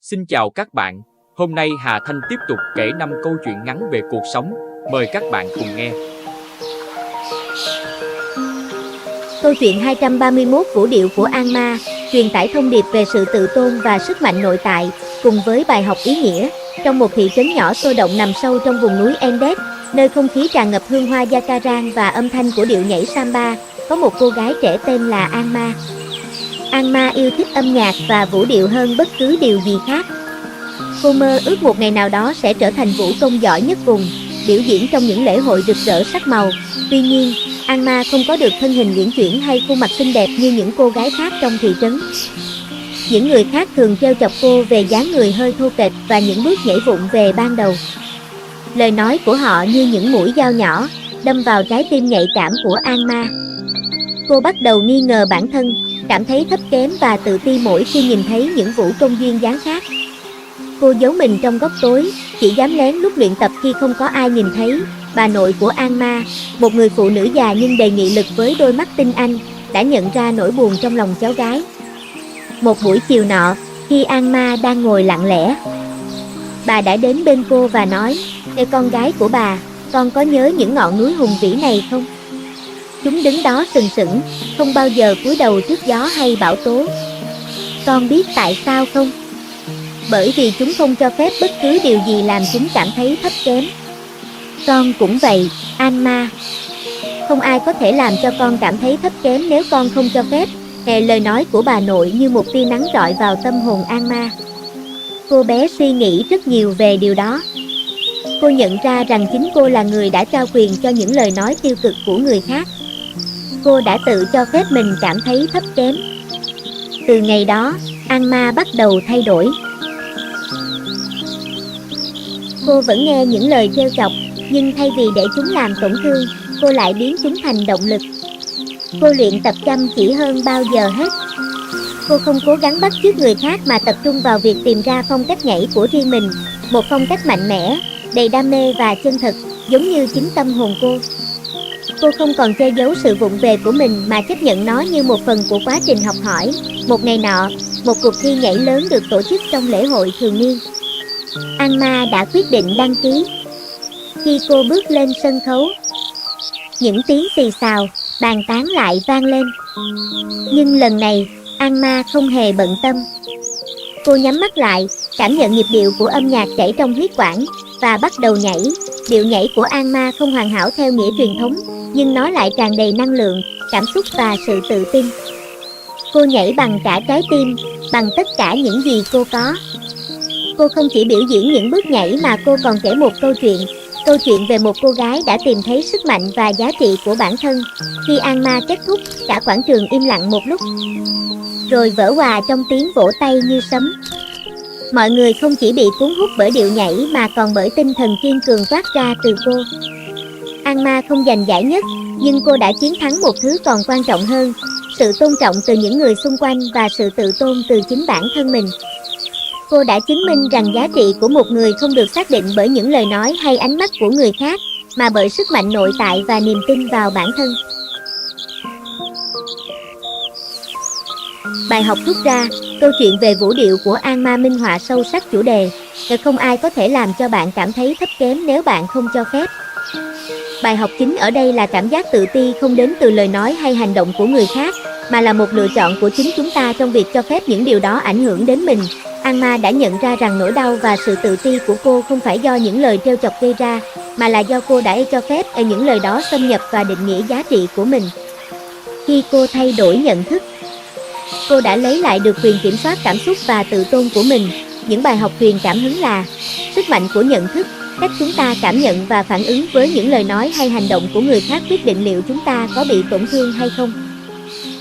Xin chào các bạn, hôm nay Hà Thanh tiếp tục kể 5 câu chuyện ngắn về cuộc sống, mời các bạn cùng nghe. Câu chuyện 231 Vũ điệu của An Ma, truyền tải thông điệp về sự tự tôn và sức mạnh nội tại, cùng với bài học ý nghĩa. Trong một thị trấn nhỏ sôi động nằm sâu trong vùng núi Andes, nơi không khí tràn ngập hương hoa Yacarang và âm thanh của điệu nhảy samba, có một cô gái trẻ tên là An Ma. An Ma yêu thích âm nhạc và vũ điệu hơn bất cứ điều gì khác. Cô mơ ước một ngày nào đó sẽ trở thành vũ công giỏi nhất vùng, biểu diễn trong những lễ hội rực rỡ sắc màu. Tuy nhiên, An Ma không có được thân hình uyển chuyển hay khuôn mặt xinh đẹp như những cô gái khác trong thị trấn. Những người khác thường trêu chọc cô về dáng người hơi thô kệch và những bước nhảy vụng về ban đầu. Lời nói của họ như những mũi dao nhỏ, đâm vào trái tim nhạy cảm của An Ma. Cô bắt đầu nghi ngờ bản thân, cảm thấy thấp kém và tự ti mỗi khi nhìn thấy những vũ công duyên dáng khác. Cô giấu mình trong góc tối, chỉ dám lén lút luyện tập khi không có ai nhìn thấy. Bà nội của An Ma, một người phụ nữ già nhưng đầy nghị lực với đôi mắt tinh anh, đã nhận ra nỗi buồn trong lòng cháu gái. Một buổi chiều nọ, khi An Ma đang ngồi lặng lẽ, bà đã đến bên cô và nói: "Ê con gái của bà, con có nhớ những ngọn núi hùng vĩ này không? Chúng đứng đó sừng sững, không bao giờ cúi đầu trước gió hay bão tố. Con biết tại sao không? Bởi vì chúng không cho phép bất cứ điều gì làm chúng cảm thấy thấp kém. Con cũng vậy, An Ma. Không ai có thể làm cho con cảm thấy thấp kém nếu con không cho phép." Lời nói của bà nội như một tia nắng rọi vào tâm hồn An Ma. Cô bé suy nghĩ rất nhiều về điều đó. Cô nhận ra rằng chính cô là người đã trao quyền cho những lời nói tiêu cực của người khác. Cô đã tự cho phép mình cảm thấy thấp kém. Từ ngày đó, An Ma bắt đầu thay đổi. Cô vẫn nghe những lời trêu chọc, nhưng thay vì để chúng làm tổn thương, cô lại biến chúng thành động lực. Cô luyện tập chăm chỉ hơn bao giờ hết. Cô không cố gắng bắt chước người khác mà tập trung vào việc tìm ra phong cách nhảy của riêng mình, một phong cách mạnh mẽ, đầy đam mê và chân thật, giống như chính tâm hồn cô. Cô không còn che giấu sự vụng về của mình mà chấp nhận nó như một phần của quá trình học hỏi. Một ngày nọ, một cuộc thi nhảy lớn được tổ chức trong lễ hội thường niên. An Ma đã quyết định đăng ký. Khi cô bước lên sân khấu, những tiếng xì xào, bàn tán lại vang lên. Nhưng lần này, An Ma không hề bận tâm. Cô nhắm mắt lại, cảm nhận nhịp điệu của âm nhạc chảy trong huyết quản, và bắt đầu nhảy. Điệu nhảy của An Ma không hoàn hảo theo nghĩa truyền thống, nhưng nó lại tràn đầy năng lượng, cảm xúc và sự tự tin. Cô nhảy bằng cả trái tim, bằng tất cả những gì cô có. Cô không chỉ biểu diễn những bước nhảy mà cô còn kể một câu chuyện về một cô gái đã tìm thấy sức mạnh và giá trị của bản thân. Khi An Ma kết thúc, cả quảng trường im lặng một lúc, rồi vỡ òa trong tiếng vỗ tay như sấm. Mọi người không chỉ bị cuốn hút bởi điệu nhảy mà còn bởi tinh thần kiên cường toát ra từ cô. An Ma không giành giải nhất, nhưng cô đã chiến thắng một thứ còn quan trọng hơn: sự tôn trọng từ những người xung quanh và sự tự tôn từ chính bản thân mình. Cô đã chứng minh rằng giá trị của một người không được xác định bởi những lời nói hay ánh mắt của người khác, mà bởi sức mạnh nội tại và niềm tin vào bản thân. Bài học rút ra, câu chuyện về vũ điệu của An Ma minh họa sâu sắc chủ đề: không ai có thể làm cho bạn cảm thấy thấp kém nếu bạn không cho phép. Bài học chính ở đây là cảm giác tự ti không đến từ lời nói hay hành động của người khác, mà là một lựa chọn của chính chúng ta trong việc cho phép những điều đó ảnh hưởng đến mình. An Ma đã nhận ra rằng nỗi đau và sự tự ti của cô không phải do những lời trêu chọc gây ra, mà là do cô đã cho phép những lời đó xâm nhập và định nghĩa giá trị của mình. Khi cô thay đổi nhận thức, cô đã lấy lại được quyền kiểm soát cảm xúc và tự tôn của mình. Những bài học truyền cảm hứng là: sức mạnh của nhận thức, cách chúng ta cảm nhận và phản ứng với những lời nói hay hành động của người khác quyết định liệu chúng ta có bị tổn thương hay không.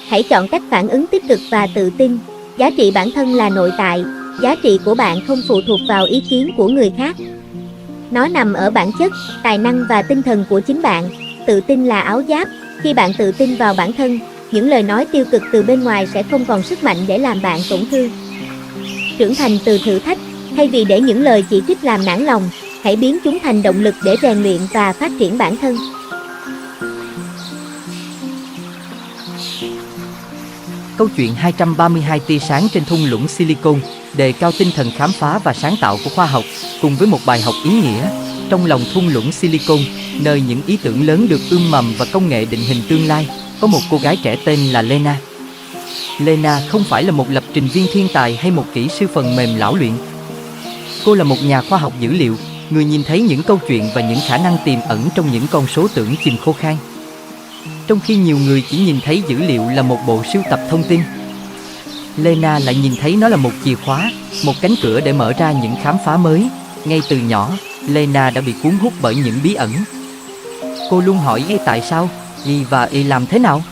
Hãy chọn cách phản ứng tích cực và tự tin. Giá trị bản thân là nội tại, giá trị của bạn không phụ thuộc vào ý kiến của người khác. Nó nằm ở bản chất, tài năng và tinh thần của chính bạn. Tự tin là áo giáp. Khi bạn tự tin vào bản thân, những lời nói tiêu cực từ bên ngoài sẽ không còn sức mạnh để làm bạn tổn thương. Trưởng thành từ thử thách. Thay vì để những lời chỉ trích làm nản lòng, hãy biến chúng thành động lực để rèn luyện và phát triển bản thân. Câu chuyện 232 tia sáng trên thung lũng Silicon đề cao tinh thần khám phá và sáng tạo của khoa học, cùng với một bài học ý nghĩa. Trong lòng thung lũng Silicon, nơi những ý tưởng lớn được mầm và công nghệ định hình tương lai, có một cô gái trẻ tên là Lena. Lena không phải là một lập trình viên thiên tài hay một kỹ sư phần mềm lão luyện. Cô là một nhà khoa học dữ liệu, người nhìn thấy những câu chuyện và những khả năng tiềm ẩn trong những con số tưởng chừng khô khan. Trong khi nhiều người chỉ nhìn thấy dữ liệu là một bộ sưu tập thông tin, Lena lại nhìn thấy nó là một chìa khóa, một cánh cửa để mở ra những khám phá mới. Ngay từ nhỏ, Lena đã bị cuốn hút bởi những bí ẩn. Cô luôn hỏi tại sao, gì và làm thế nào.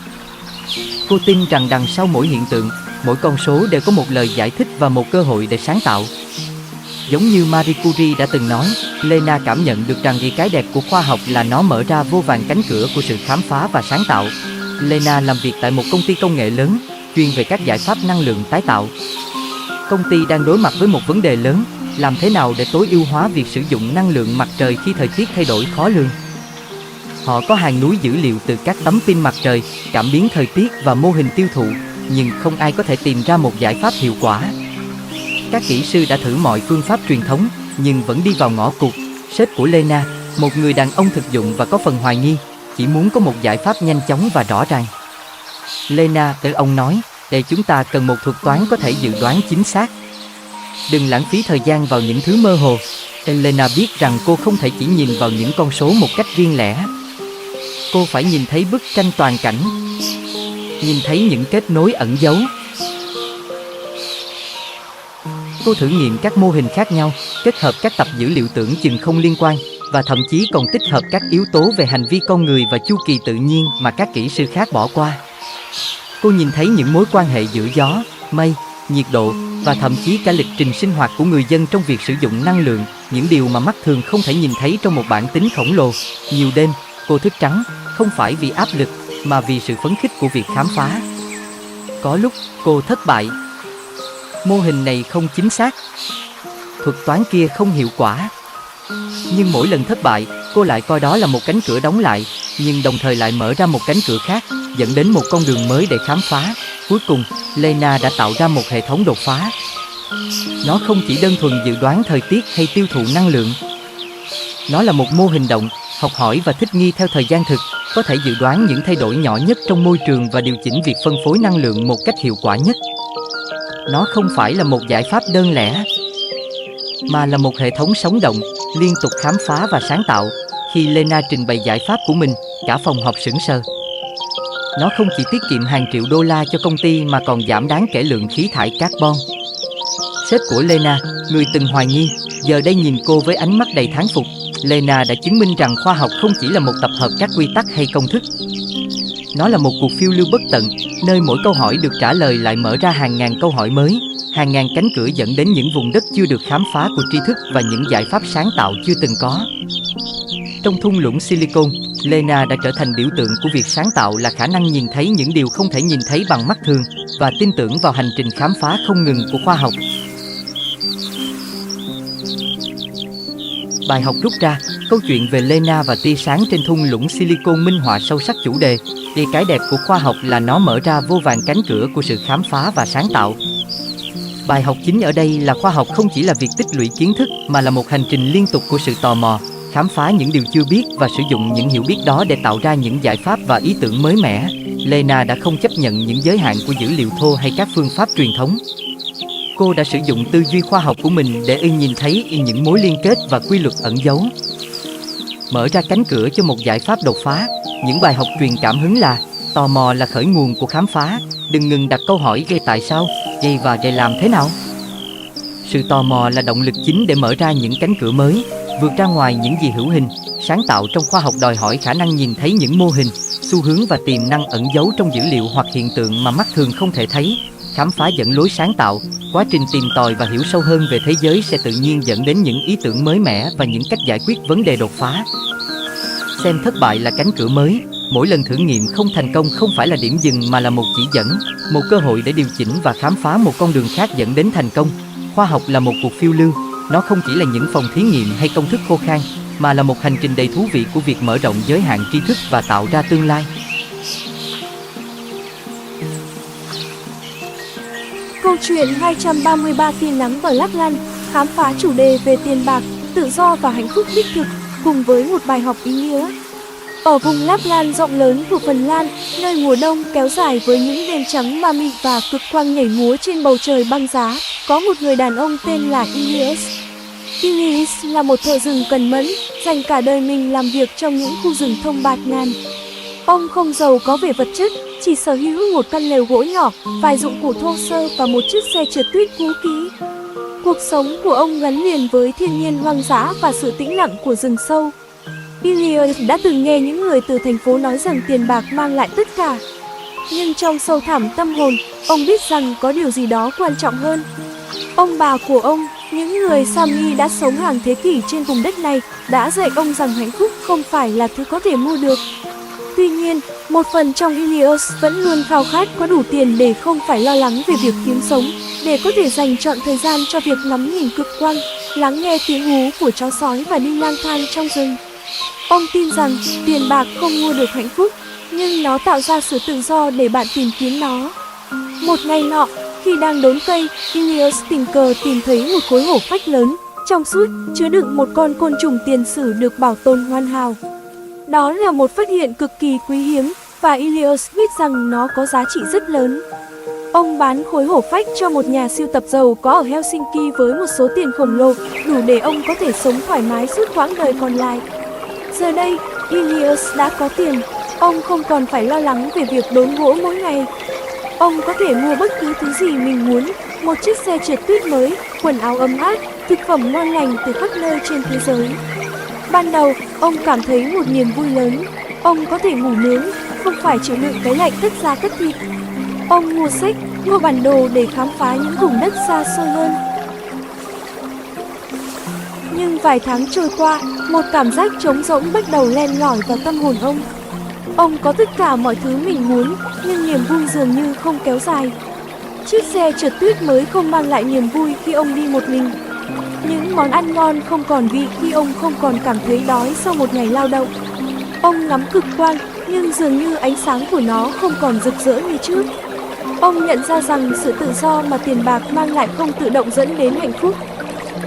Cô tin rằng đằng sau mỗi hiện tượng, mỗi con số đều có một lời giải thích và một cơ hội để sáng tạo. Giống như Marie Curie đã từng nói, Lena cảm nhận được rằng cái đẹp của khoa học là nó mở ra vô vàn cánh cửa của sự khám phá và sáng tạo. Lena làm việc tại một công ty công nghệ lớn, chuyên về các giải pháp năng lượng tái tạo. Công ty đang đối mặt với một vấn đề lớn, làm thế nào để tối ưu hóa việc sử dụng năng lượng mặt trời khi thời tiết thay đổi khó lường. Họ có hàng núi dữ liệu từ các tấm pin mặt trời, cảm biến thời tiết và mô hình tiêu thụ, nhưng không ai có thể tìm ra một giải pháp hiệu quả. Các kỹ sư đã thử mọi phương pháp truyền thống, nhưng vẫn đi vào ngõ cụt. Sếp của Lena, một người đàn ông thực dụng và có phần hoài nghi, chỉ muốn có một giải pháp nhanh chóng và rõ ràng. Lena, ông nói, để chúng ta cần một thuật toán có thể dự đoán chính xác. Đừng lãng phí thời gian vào những thứ mơ hồ. Lena biết rằng cô không thể chỉ nhìn vào những con số một cách riêng lẻ. Cô phải nhìn thấy bức tranh toàn cảnh, nhìn thấy những kết nối ẩn giấu. Cô thử nghiệm các mô hình khác nhau, kết hợp các tập dữ liệu tưởng chừng không liên quan, và thậm chí còn tích hợp các yếu tố về hành vi con người và chu kỳ tự nhiên mà các kỹ sư khác bỏ qua. Cô nhìn thấy những mối quan hệ giữa gió, mây, nhiệt độ và thậm chí cả lịch trình sinh hoạt của người dân trong việc sử dụng năng lượng, những điều mà mắt thường không thể nhìn thấy trong một bản tính khổng lồ. Nhiều đêm, cô thức trắng, không phải vì áp lực, mà vì sự phấn khích của việc khám phá. Có lúc, cô thất bại. Mô hình này không chính xác. Thuật toán kia không hiệu quả. Nhưng mỗi lần thất bại, cô lại coi đó là một cánh cửa đóng lại, nhưng đồng thời lại mở ra một cánh cửa khác, dẫn đến một con đường mới để khám phá. Cuối cùng, Lena đã tạo ra một hệ thống đột phá. Nó không chỉ đơn thuần dự đoán thời tiết hay tiêu thụ năng lượng. Nó là một mô hình động, học hỏi và thích nghi theo thời gian thực, có thể dự đoán những thay đổi nhỏ nhất trong môi trường và điều chỉnh việc phân phối năng lượng một cách hiệu quả nhất. Nó không phải là một giải pháp đơn lẻ, mà là một hệ thống sống động, liên tục khám phá và sáng tạo. Khi Lena trình bày giải pháp của mình, cả phòng họp sững sờ. Nó không chỉ tiết kiệm hàng triệu đô la cho công ty mà còn giảm đáng kể lượng khí thải carbon. Sếp của Lena, người từng hoài nghi, giờ đây nhìn cô với ánh mắt đầy thán phục. Lena đã chứng minh rằng khoa học không chỉ là một tập hợp các quy tắc hay công thức. Nó là một cuộc phiêu lưu bất tận, nơi mỗi câu hỏi được trả lời lại mở ra hàng ngàn câu hỏi mới, hàng ngàn cánh cửa dẫn đến những vùng đất chưa được khám phá của tri thức và những giải pháp sáng tạo chưa từng có. Trong thung lũng Silicon, Lena đã trở thành biểu tượng của việc sáng tạo là khả năng nhìn thấy những điều không thể nhìn thấy bằng mắt thường và tin tưởng vào hành trình khám phá không ngừng của khoa học. Bài học rút ra, câu chuyện về Lena và tia sáng trên thung lũng Silicon minh họa sâu sắc chủ đề. Cái đẹp của khoa học là nó mở ra vô vàn cánh cửa của sự khám phá và sáng tạo. Bài học chính ở đây là khoa học không chỉ là việc tích lũy kiến thức mà là một hành trình liên tục của sự tò mò, khám phá những điều chưa biết và sử dụng những hiểu biết đó để tạo ra những giải pháp và ý tưởng mới mẻ. Lena đã không chấp nhận những giới hạn của dữ liệu thô hay các phương pháp truyền thống. Cô đã sử dụng tư duy khoa học của mình để nhìn thấy những mối liên kết và quy luật ẩn giấu. Mở ra cánh cửa cho một giải pháp đột phá. Những bài học truyền cảm hứng là tò mò là khởi nguồn của khám phá. Đừng ngừng đặt câu hỏi tại sao, và làm thế nào. Sự tò mò là động lực chính để mở ra những cánh cửa mới, vượt ra ngoài những gì hữu hình. Sáng tạo trong khoa học đòi hỏi khả năng nhìn thấy những mô hình, xu hướng và tiềm năng ẩn giấu trong dữ liệu hoặc hiện tượng mà mắt thường không thể thấy. Khám phá dẫn lối sáng tạo, quá trình tìm tòi và hiểu sâu hơn về thế giới sẽ tự nhiên dẫn đến những ý tưởng mới mẻ và những cách giải quyết vấn đề đột phá. Xem thất bại là cánh cửa mới, mỗi lần thử nghiệm không thành công không phải là điểm dừng mà là một chỉ dẫn, một cơ hội để điều chỉnh và khám phá một con đường khác dẫn đến thành công. Khoa học là một cuộc phiêu lưu, nó không chỉ là những phòng thí nghiệm hay công thức khô khan, mà là một hành trình đầy thú vị của việc mở rộng giới hạn tri thức và tạo ra tương lai. Câu chuyện 233 tia nắng ở Lapland khám phá chủ đề về tiền bạc, tự do và hạnh phúc đích thực, cùng với một bài học ý nghĩa. Ở vùng Lapland rộng lớn của Phần Lan, nơi mùa đông kéo dài với những đêm trắng ma mị và cực quang nhảy múa trên bầu trời băng giá, có một người đàn ông tên là Ilias. Ilias là một thợ rừng cần mẫn, dành cả đời mình làm việc trong những khu rừng thông bạt ngàn. Ông không giàu có về vật chất, chỉ sở hữu một căn lều gỗ nhỏ, vài dụng cụ thô sơ và một chiếc xe trượt tuyết cũ kỹ. Cuộc sống của ông gắn liền với thiên nhiên hoang dã và sự tĩnh lặng của rừng sâu. Ilias đã từng nghe những người từ thành phố nói rằng tiền bạc mang lại tất cả. Nhưng trong sâu thẳm tâm hồn, ông biết rằng có điều gì đó quan trọng hơn. Ông bà của ông, những người Sami đã sống hàng thế kỷ trên vùng đất này, đã dạy ông rằng hạnh phúc không phải là thứ có thể mua được. Tuy nhiên, một phần trong Ilias vẫn luôn khao khát có đủ tiền để không phải lo lắng về việc kiếm sống, để có thể dành trọn thời gian cho việc ngắm nhìn cực quang, lắng nghe tiếng hú của chó sói và đi lang thang trong rừng. Ông tin rằng tiền bạc không mua được hạnh phúc, nhưng nó tạo ra sự tự do để bạn tìm kiếm nó. Một ngày nọ, khi đang đốn cây, Ilias tình cờ tìm thấy một khối hổ phách lớn, trong suốt, chứa đựng một con côn trùng tiền sử được bảo tồn hoàn hảo. Đó là một phát hiện cực kỳ quý hiếm, và Ilias biết rằng nó có giá trị rất lớn. Ông bán khối hổ phách cho một nhà sưu tập giàu có ở Helsinki với một số tiền khổng lồ, đủ để ông có thể sống thoải mái suốt quãng đời còn lại. Giờ đây, Ilias đã có tiền, ông không còn phải lo lắng về việc đốn gỗ mỗi ngày. Ông có thể mua bất cứ thứ gì mình muốn, một chiếc xe trượt tuyết mới, quần áo ấm áp, thực phẩm ngon lành từ khắp nơi trên thế giới. Ban đầu, ông cảm thấy một niềm vui lớn. Ông có thể ngủ nướng, không phải chịu đựng cái lạnh cất da cất thịt. Ông mua sách, mua bản đồ để khám phá những vùng đất xa xôi hơn. Nhưng vài tháng trôi qua, một cảm giác trống rỗng bắt đầu len lỏi vào tâm hồn ông. Ông có tất cả mọi thứ mình muốn, nhưng niềm vui dường như không kéo dài. Chiếc xe trượt tuyết mới không mang lại niềm vui khi ông đi một mình. Những món ăn ngon không còn vị khi ông không còn cảm thấy đói sau một ngày lao động. Ông ngắm cực quang, nhưng dường như ánh sáng của nó không còn rực rỡ như trước. Ông nhận ra rằng sự tự do mà tiền bạc mang lại không tự động dẫn đến hạnh phúc.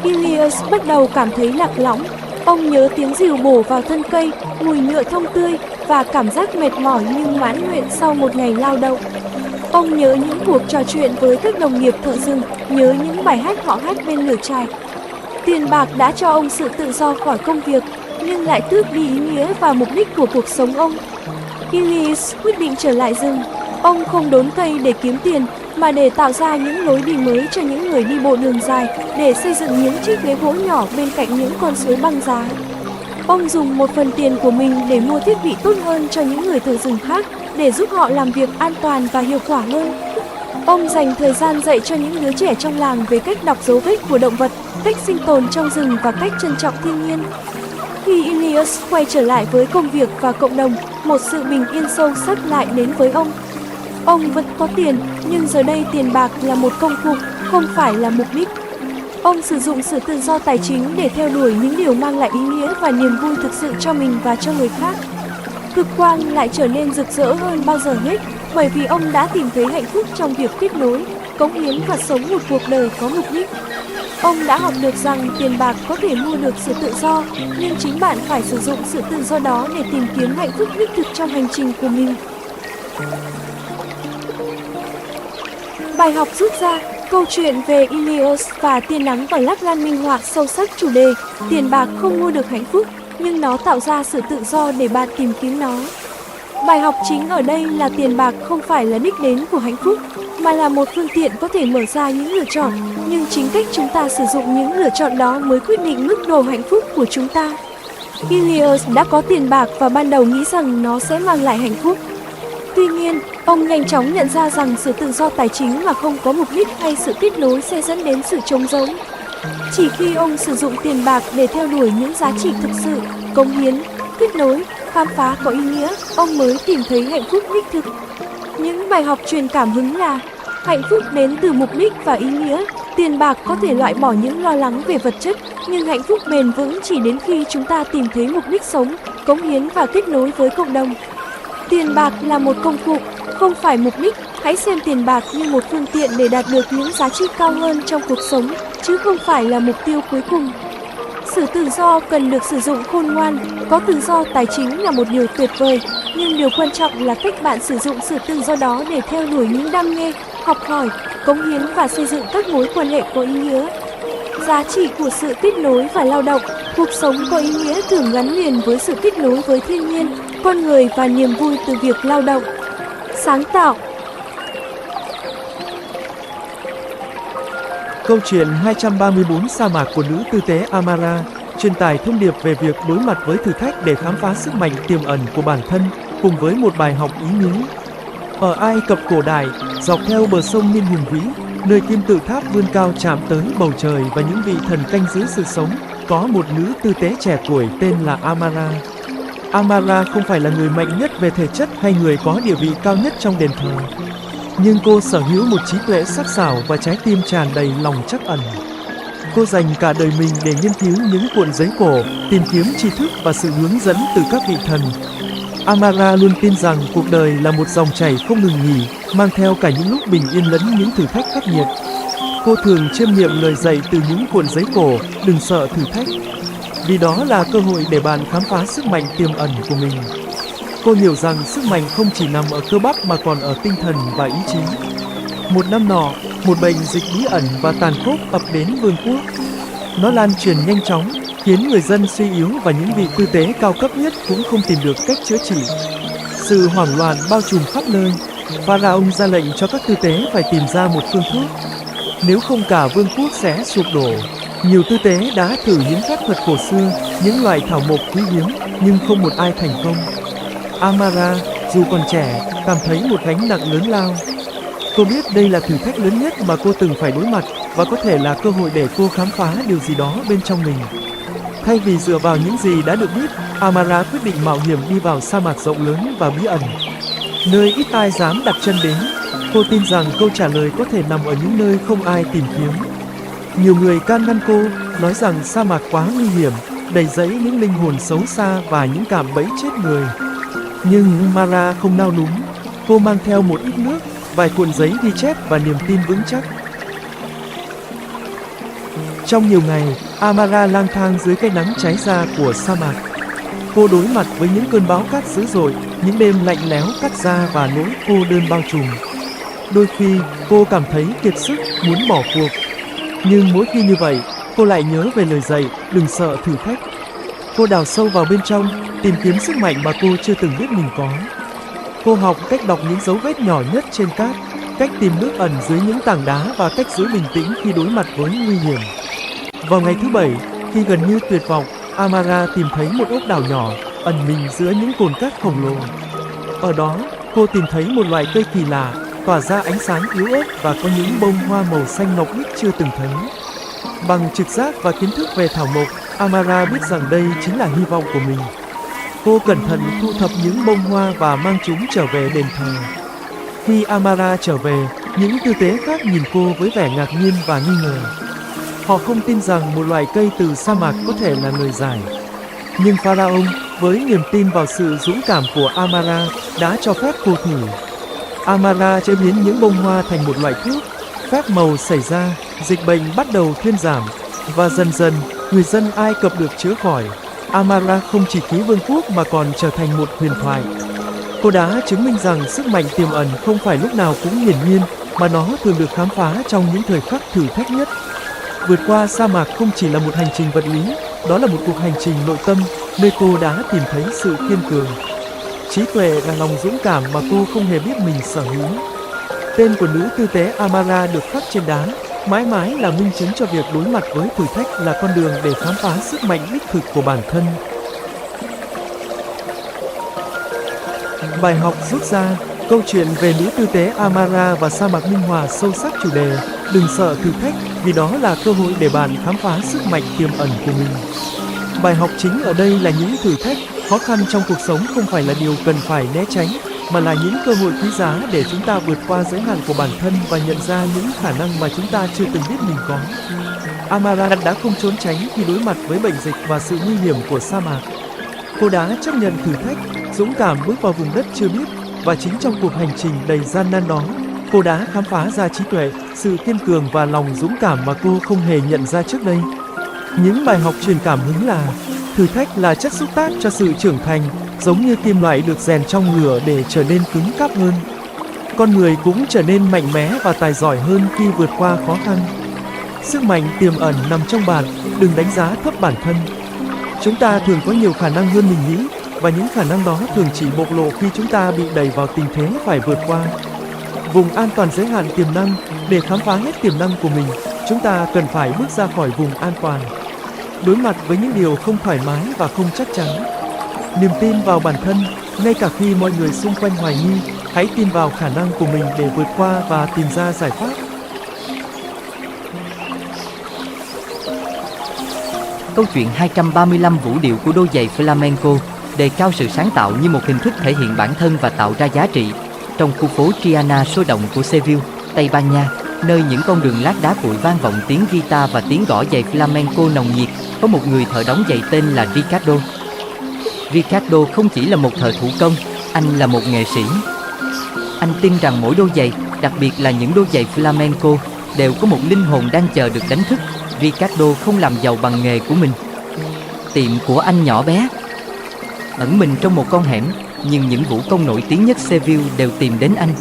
Ilias bắt đầu cảm thấy lạc lõng. Ông nhớ tiếng rìu bổ vào thân cây, mùi nhựa thông tươi và cảm giác mệt mỏi nhưng mãn nguyện sau một ngày lao động. Ông nhớ những cuộc trò chuyện với các đồng nghiệp thợ rừng, nhớ những bài hát họ hát bên lửa trại. Tiền bạc đã cho ông sự tự do khỏi công việc, nhưng lại tước đi ý nghĩa và mục đích của cuộc sống ông. Ilias quyết định trở lại rừng. Ông không đốn cây để kiếm tiền, mà để tạo ra những lối đi mới cho những người đi bộ đường dài, để xây dựng những chiếc ghế gỗ nhỏ bên cạnh những con suối băng giá. Ông dùng một phần tiền của mình để mua thiết bị tốt hơn cho những người thợ rừng khác, để giúp họ làm việc an toàn và hiệu quả hơn. Ông dành thời gian dạy cho những đứa trẻ trong làng về cách đọc dấu vết của động vật, cách sinh tồn trong rừng và cách trân trọng thiên nhiên. Khi Ilias quay trở lại với công việc và cộng đồng, một sự bình yên sâu sắc lại đến với ông. Ông vẫn có tiền, nhưng giờ đây tiền bạc là một công cụ, không phải là mục đích. Ông sử dụng sự tự do tài chính để theo đuổi những điều mang lại ý nghĩa và niềm vui thực sự cho mình và cho người khác. Cực quang lại trở nên rực rỡ hơn bao giờ hết, bởi vì ông đã tìm thấy hạnh phúc trong việc kết nối, cống hiến và sống một cuộc đời có mục đích. Ông đã học được rằng tiền bạc có thể mua được sự tự do, nhưng chính bạn phải sử dụng sự tự do đó để tìm kiếm hạnh phúc đích thực trong hành trình của mình. Bài học rút ra, câu chuyện về Ilias và tia nắng ở Lapland minh họa sâu sắc chủ đề tiền bạc không mua được hạnh phúc, nhưng nó tạo ra sự tự do để bạn tìm kiếm nó. Bài học chính ở đây là tiền bạc không phải là đích đến của hạnh phúc, mà là một phương tiện có thể mở ra những lựa chọn, nhưng chính cách chúng ta sử dụng những lựa chọn đó mới quyết định mức độ hạnh phúc của chúng ta. Ilias đã có tiền bạc và ban đầu nghĩ rằng nó sẽ mang lại hạnh phúc. Tuy nhiên, ông nhanh chóng nhận ra rằng sự tự do tài chính mà không có mục đích hay sự kết nối sẽ dẫn đến sự trống rỗng. Chỉ khi ông sử dụng tiền bạc để theo đuổi những giá trị thực sự, cống hiến, kết nối, khám phá có ý nghĩa, ông mới tìm thấy hạnh phúc đích thực. Những bài học truyền cảm hứng là hạnh phúc đến từ mục đích và ý nghĩa. Tiền bạc có thể loại bỏ những lo lắng về vật chất, nhưng hạnh phúc bền vững chỉ đến khi chúng ta tìm thấy mục đích sống, cống hiến và kết nối với cộng đồng. Tiền bạc là một công cụ, không phải mục đích. Hãy xem tiền bạc như một phương tiện để đạt được những giá trị cao hơn trong cuộc sống, chứ không phải là mục tiêu cuối cùng. Sự tự do cần được sử dụng khôn ngoan, có tự do tài chính là một điều tuyệt vời, nhưng điều quan trọng là cách bạn sử dụng sự tự do đó để theo đuổi những đam mê, học hỏi, cống hiến và xây dựng các mối quan hệ có ý nghĩa. Giá trị của sự kết nối và lao động, cuộc sống có ý nghĩa thường gắn liền với sự kết nối với thiên nhiên, con người và niềm vui từ việc lao động. Sáng tạo. Câu chuyện 234 sa mạc của nữ tư tế Amara truyền tải thông điệp về việc đối mặt với thử thách để khám phá sức mạnh tiềm ẩn của bản thân, cùng với một bài học ý nghĩa. Ở Ai Cập cổ đại, dọc theo bờ sông Nin hùng vĩ, nơi kim tự tháp vươn cao chạm tới bầu trời và những vị thần canh giữ sự sống, có một nữ tư tế trẻ tuổi tên là Amara. Amara không phải là người mạnh nhất về thể chất hay người có địa vị cao nhất trong đền thờ, nhưng cô sở hữu một trí tuệ sắc sảo và trái tim tràn đầy lòng trắc ẩn. Cô dành cả đời mình để nghiên cứu những cuộn giấy cổ, tìm kiếm tri thức và sự hướng dẫn từ các vị thần. Amara luôn tin rằng cuộc đời là một dòng chảy không ngừng nghỉ, mang theo cả những lúc bình yên lẫn những thử thách khắc nghiệt. Cô thường chiêm nghiệm lời dạy từ những cuộn giấy cổ, đừng sợ thử thách, vì đó là cơ hội để bạn khám phá sức mạnh tiềm ẩn của mình. Cô hiểu rằng sức mạnh không chỉ nằm ở cơ bắp mà còn ở tinh thần và ý chí. Một năm nọ, một bệnh dịch bí ẩn và tàn khốc ập đến vương quốc. Nó lan truyền nhanh chóng, khiến người dân suy yếu và những vị tư tế cao cấp nhất cũng không tìm được cách chữa trị. Sự hoảng loạn bao trùm khắp nơi. Pharaoh ra lệnh cho các tư tế phải tìm ra một phương thuốc. Nếu không cả vương quốc sẽ sụp đổ. Nhiều tư tế đã thử những phép thuật cổ xưa, những loại thảo mộc quý hiếm, nhưng không một ai thành công. Amara, dù còn trẻ, cảm thấy một gánh nặng lớn lao. Cô biết đây là thử thách lớn nhất mà cô từng phải đối mặt và có thể là cơ hội để cô khám phá điều gì đó bên trong mình. Thay vì dựa vào những gì đã được biết, Amara quyết định mạo hiểm đi vào sa mạc rộng lớn và bí ẩn, nơi ít ai dám đặt chân đến. Cô tin rằng câu trả lời có thể nằm ở những nơi không ai tìm kiếm. Nhiều người can ngăn cô, nói rằng sa mạc quá nguy hiểm, đầy rẫy những linh hồn xấu xa và những cạm bẫy chết người. Nhưng Mara không nao núng. Cô mang theo một ít nước, vài cuộn giấy ghi chép và niềm tin vững chắc. Trong nhiều ngày, Amara lang thang dưới cái nắng cháy da của sa mạc. Cô đối mặt với những cơn bão cát dữ dội, những đêm lạnh lẽo cắt da và nỗi cô đơn bao trùm. Đôi khi, cô cảm thấy kiệt sức, muốn bỏ cuộc. Nhưng mỗi khi như vậy, cô lại nhớ về lời dạy, đừng sợ thử thách. Cô đào sâu vào bên trong, tìm kiếm sức mạnh mà cô chưa từng biết mình có. Cô học cách đọc những dấu vết nhỏ nhất trên cát, cách tìm nước ẩn dưới những tảng đá và cách giữ bình tĩnh khi đối mặt với nguy hiểm. Vào ngày thứ 7, khi gần như tuyệt vọng, Amara tìm thấy một ốc đảo nhỏ, ẩn mình giữa những cồn cát khổng lồ. Ở đó, cô tìm thấy một loại cây kỳ lạ, tỏa ra ánh sáng yếu ớt và có những bông hoa màu xanh ngọc bích chưa từng thấy. Bằng trực giác và kiến thức về thảo mộc, Amara biết rằng đây chính là hy vọng của mình. Cô cẩn thận thu thập những bông hoa và mang chúng trở về đền thờ. Khi Amara trở về, những tư tế khác nhìn cô với vẻ ngạc nhiên và nghi ngờ. Họ không tin rằng một loài cây từ sa mạc có thể là lời giải. Nhưng Pharaoh, với niềm tin vào sự dũng cảm của Amara, đã cho phép cô thử. Amara chế biến những bông hoa thành một loại thuốc. Phép màu xảy ra, dịch bệnh bắt đầu thuyên giảm, và dần dần, người dân Ai Cập được chữa khỏi. Amara không chỉ cứu vương quốc mà còn trở thành một huyền thoại. Cô đã chứng minh rằng sức mạnh tiềm ẩn không phải lúc nào cũng hiển nhiên, mà nó thường được khám phá trong những thời khắc thử thách nhất. Vượt qua sa mạc không chỉ là một hành trình vật lý, đó là một cuộc hành trình nội tâm, nơi cô đã tìm thấy sự kiên cường. Trí tuệ là lòng dũng cảm mà cô không hề biết mình sở hữu. Tên của nữ tư tế Amara được khắc trên đá, mãi mãi là minh chứng cho việc đối mặt với thử thách là con đường để khám phá sức mạnh đích thực của bản thân. Bài học rút ra, câu chuyện về nữ tư tế Amara và sa mạc Minh Hòa sâu sắc chủ đề, đừng sợ thử thách, vì đó là cơ hội để bạn khám phá sức mạnh tiềm ẩn của mình. Bài học chính ở đây là những thử thách, khó khăn trong cuộc sống không phải là điều cần phải né tránh, mà là những cơ hội quý giá để chúng ta vượt qua giới hạn của bản thân và nhận ra những khả năng mà chúng ta chưa từng biết mình có. Amara đã không trốn tránh khi đối mặt với bệnh dịch và sự nguy hiểm của sa mạc. Cô đã chấp nhận thử thách, dũng cảm bước vào vùng đất chưa biết, và chính trong cuộc hành trình đầy gian nan đó, Cô đã khám phá ra trí tuệ, sự kiên cường và lòng dũng cảm mà cô không hề nhận ra trước đây. Những bài học truyền cảm hứng là thử thách là chất xúc tác cho sự trưởng thành, giống như kim loại được rèn trong lửa để trở nên cứng cáp hơn. Con người cũng trở nên mạnh mẽ và tài giỏi hơn khi vượt qua khó khăn. Sức mạnh tiềm ẩn nằm trong bạn, đừng đánh giá thấp bản thân. Chúng ta thường có nhiều khả năng hơn mình nghĩ, và những khả năng đó thường chỉ bộc lộ khi chúng ta bị đẩy vào tình thế phải vượt qua. Vùng an toàn giới hạn tiềm năng. Để khám phá hết tiềm năng của mình, chúng ta cần phải bước ra khỏi vùng an toàn, đối mặt với những điều không thoải mái và không chắc chắn. Niềm tin vào bản thân, ngay cả khi mọi người xung quanh hoài nghi, hãy tin vào khả năng của mình để vượt qua và tìm ra giải pháp. Câu chuyện 235 vũ điệu của đôi giày flamenco đề cao sự sáng tạo như một hình thức thể hiện bản thân và tạo ra giá trị. Trong khu phố Triana sôi động của Seville, Tây Ban Nha, nơi những con đường lát đá cuội vang vọng tiếng guitar và tiếng gõ giày flamenco nồng nhiệt, có một người thợ đóng giày tên là Ricardo. Ricardo không chỉ là một thợ thủ công, anh là một nghệ sĩ. Anh tin rằng mỗi đôi giày, đặc biệt là những đôi giày flamenco, đều có một linh hồn đang chờ được đánh thức. Ricardo không làm giàu bằng nghề của mình. Tiệm của anh nhỏ bé, ẩn mình trong một con hẻm, nhưng những vũ công nổi tiếng nhất Seville đều tìm đến anh.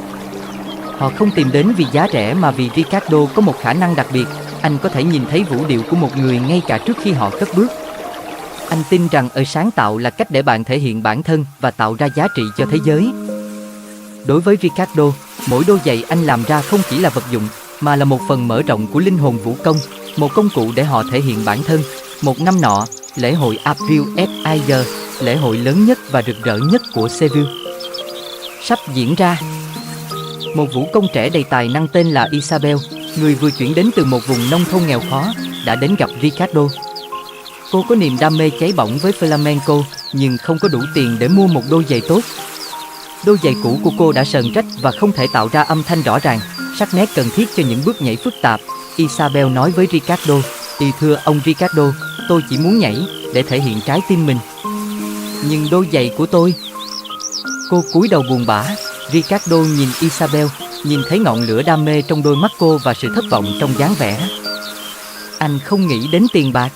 Họ không tìm đến vì giá rẻ mà vì Ricardo có một khả năng đặc biệt. Anh có thể nhìn thấy vũ điệu của một người ngay cả trước khi họ cất bước. Anh tin rằng sáng tạo là cách để bạn thể hiện bản thân và tạo ra giá trị cho thế giới. Đối với Ricardo, mỗi đôi giày anh làm ra không chỉ là vật dụng, mà là một phần mở rộng của linh hồn vũ công, một công cụ để họ thể hiện bản thân. Một năm nọ, lễ hội April Fire, lễ hội lớn nhất và rực rỡ nhất của Seville, sắp diễn ra. Một vũ công trẻ đầy tài năng tên là Isabel, người vừa chuyển đến từ một vùng nông thôn nghèo khó, đã đến gặp Ricardo. Cô có niềm đam mê cháy bỏng với flamenco, nhưng không có đủ tiền để mua một đôi giày tốt. Đôi giày cũ của cô đã sờn rách và không thể tạo ra âm thanh rõ ràng, sắc nét cần thiết cho những bước nhảy phức tạp. Isabel nói với Ricardo, thưa ông Ricardo, tôi chỉ muốn nhảy để thể hiện trái tim mình. Nhưng đôi giày của tôi... Cô cúi đầu buồn bã. Ricardo nhìn Isabel, nhìn thấy ngọn lửa đam mê trong đôi mắt cô và sự thất vọng trong dáng vẻ. Anh không nghĩ đến tiền bạc,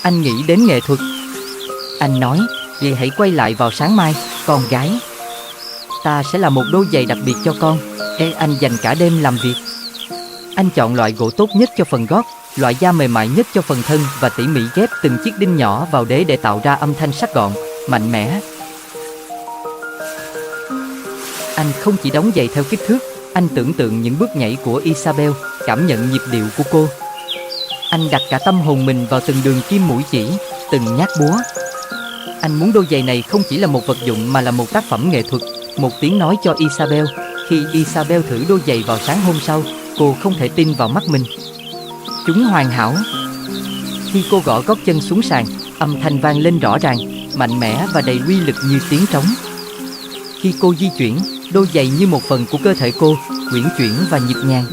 anh nghĩ đến nghệ thuật. Anh nói, vậy hãy quay lại vào sáng mai, con gái. Ta sẽ làm một đôi giày đặc biệt cho con. Anh dành cả đêm làm việc. Anh chọn loại gỗ tốt nhất cho phần gót, loại da mềm mại nhất cho phần thân và tỉ mỉ ghép từng chiếc đinh nhỏ vào đế để tạo ra âm thanh sắc gọn, mạnh mẽ. Anh không chỉ đóng giày theo kích thước, anh tưởng tượng những bước nhảy của Isabel, cảm nhận nhịp điệu của cô. Anh đặt cả tâm hồn mình vào từng đường kim mũi chỉ, từng nhát búa. Anh muốn đôi giày này không chỉ là một vật dụng mà là một tác phẩm nghệ thuật, một tiếng nói cho Isabel. Khi Isabel thử đôi giày vào sáng hôm sau, cô không thể tin vào mắt mình. Chúng hoàn hảo. Khi cô gõ gót chân xuống sàn, âm thanh vang lên rõ ràng, mạnh mẽ và đầy uy lực như tiếng trống. Khi cô di chuyển, đôi giày như một phần của cơ thể cô, uyển chuyển và nhịp nhàng.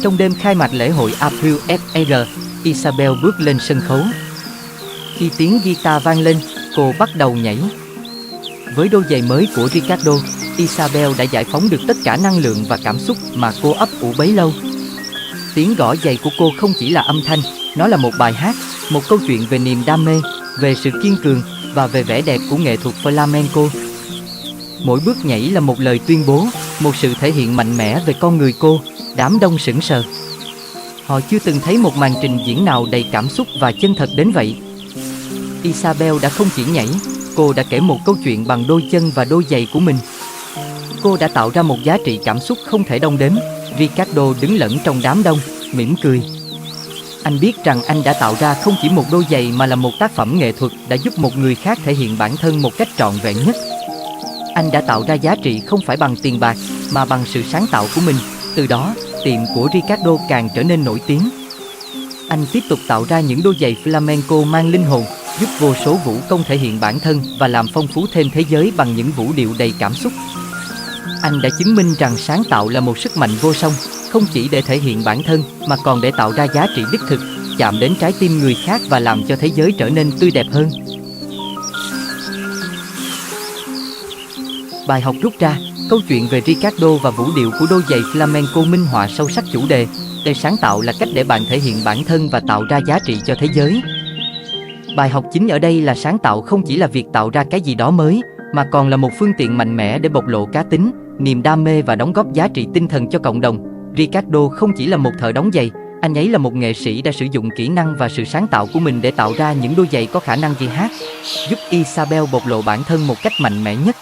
Trong đêm khai mạc lễ hội April Fire, Isabel bước lên sân khấu. Khi tiếng guitar vang lên, cô bắt đầu nhảy. Với đôi giày mới của Ricardo, Isabel đã giải phóng được tất cả năng lượng và cảm xúc mà cô ấp ủ bấy lâu. Tiếng gõ giày của cô không chỉ là âm thanh, nó là một bài hát, một câu chuyện về niềm đam mê, về sự kiên cường và về vẻ đẹp của nghệ thuật flamenco. Mỗi bước nhảy là một lời tuyên bố, một sự thể hiện mạnh mẽ về con người cô. Đám đông sững sờ. Họ chưa từng thấy một màn trình diễn nào đầy cảm xúc và chân thật đến vậy. Isabel đã không chỉ nhảy, cô đã kể một câu chuyện bằng đôi chân và đôi giày của mình. Cô đã tạo ra một giá trị cảm xúc không thể đong đếm. Ricardo đứng lẫn trong đám đông, mỉm cười. Anh biết rằng anh đã tạo ra không chỉ một đôi giày mà là một tác phẩm nghệ thuật đã giúp một người khác thể hiện bản thân một cách trọn vẹn nhất. Anh đã tạo ra giá trị không phải bằng tiền bạc, mà bằng sự sáng tạo của mình. Từ đó, tiệm của Ricardo càng trở nên nổi tiếng. Anh tiếp tục tạo ra những đôi giày flamenco mang linh hồn, giúp vô số vũ công thể hiện bản thân và làm phong phú thêm thế giới bằng những vũ điệu đầy cảm xúc. Anh đã chứng minh rằng sáng tạo là một sức mạnh vô song, không chỉ để thể hiện bản thân mà còn để tạo ra giá trị đích thực, chạm đến trái tim người khác và làm cho thế giới trở nên tươi đẹp hơn. Bài học rút ra, Câu chuyện về Ricardo và vũ điệu của đôi giày flamenco minh họa sâu sắc chủ đề. Để sáng tạo là cách để bạn thể hiện bản thân và tạo ra giá trị cho thế giới. Bài học chính ở đây là sáng tạo không chỉ là việc tạo ra cái gì đó mới, mà còn là một phương tiện mạnh mẽ để bộc lộ cá tính, niềm đam mê và đóng góp giá trị tinh thần cho cộng đồng. Ricardo không chỉ là một thợ đóng giày, anh ấy là một nghệ sĩ đã sử dụng kỹ năng và sự sáng tạo của mình để tạo ra những đôi giày có khả năng ghi hát, giúp Isabel bộc lộ bản thân một cách mạnh mẽ nhất.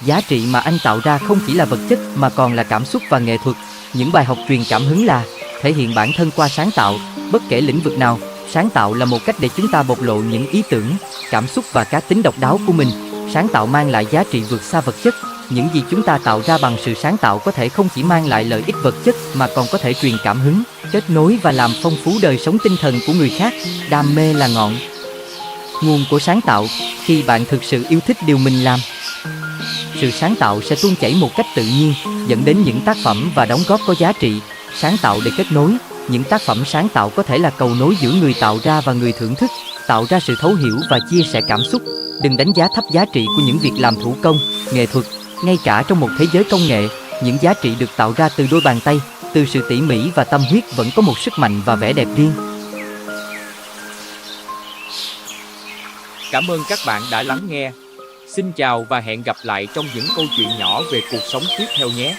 Giá trị mà anh tạo ra không chỉ là vật chất mà còn là cảm xúc và nghệ thuật. Những bài học truyền cảm hứng là thể hiện bản thân qua sáng tạo, bất kể lĩnh vực nào. Sáng tạo là một cách để chúng ta bộc lộ những ý tưởng, cảm xúc và cá tính độc đáo của mình. Sáng tạo mang lại giá trị vượt xa vật chất. Những gì chúng ta tạo ra bằng sự sáng tạo có thể không chỉ mang lại lợi ích vật chất mà còn có thể truyền cảm hứng, kết nối và làm phong phú đời sống tinh thần của người khác. Đam mê là ngọn nguồn của sáng tạo. Khi bạn thực sự yêu thích điều mình làm, sự sáng tạo sẽ tuôn chảy một cách tự nhiên, dẫn đến những tác phẩm và đóng góp có giá trị. Sáng tạo để kết nối. Những tác phẩm sáng tạo có thể là cầu nối giữa người tạo ra và người thưởng thức, tạo ra sự thấu hiểu và chia sẻ cảm xúc. Đừng đánh giá thấp giá trị của những việc làm thủ công, nghệ thuật. Ngay cả trong một thế giới công nghệ, những giá trị được tạo ra từ đôi bàn tay, từ sự tỉ mỉ và tâm huyết vẫn có một sức mạnh và vẻ đẹp riêng. Cảm ơn các bạn đã lắng nghe. Xin chào và hẹn gặp lại trong những câu chuyện nhỏ về cuộc sống tiếp theo nhé.